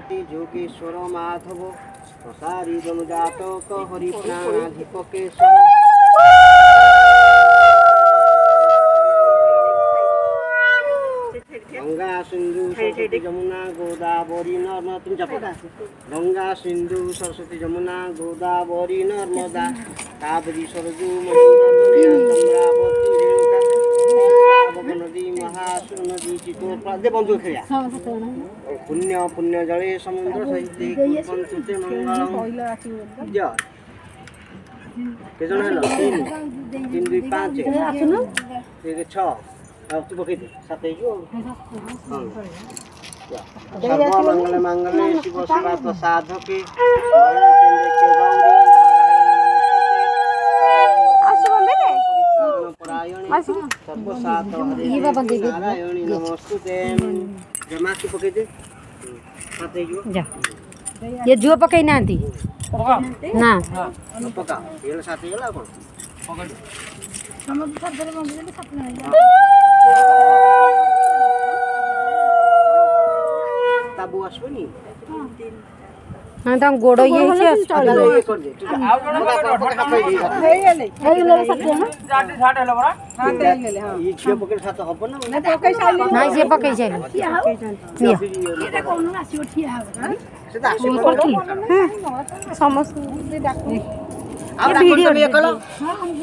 सरस्वती जोगेश्वर माधव प्रसारी जातक हरिप्राणाधिपकेश्वर गंगा सिंधु सरस्वती जमुना गोदावरी नर्मदा तुमच्या पदा गंगा सिंधु सरस्वती जमुना गोदावरी नर्मदा कावेरी सरजू चंद्रावती रेणुका नदी महानदी चितो दे बंधु खेया पुण्य पुण्य जले समुद्र सहित पंचुते मंगलम जय केजन हेलो 3 2 5 एक 6 अब तू पकड़ दे साथ ही जो सर्व मंगल मंगल शिव शिवात साधके के गौरी नारायण सर्व सात हरे नारायणी नमस्ते जमा की पकड़ दे साथ ही जो जा ये जुआ पकई नांती ना पका ये साथ ही ला कौन पकड़ हम सब धरे मंदिर में साथ नहीं ताबू आसबनी हां तम गोड़ो ये छे चल ये कर दे आ हेले सकते हैं जाटी छाट हेलो बरा हां दे ले हां ये छे पकड़ साथ हबो ना ना पकई साइले ना ये पकई साइले एटा कोन आसी उठिया हां सेटा आसी समस्त आ वीडियो कलो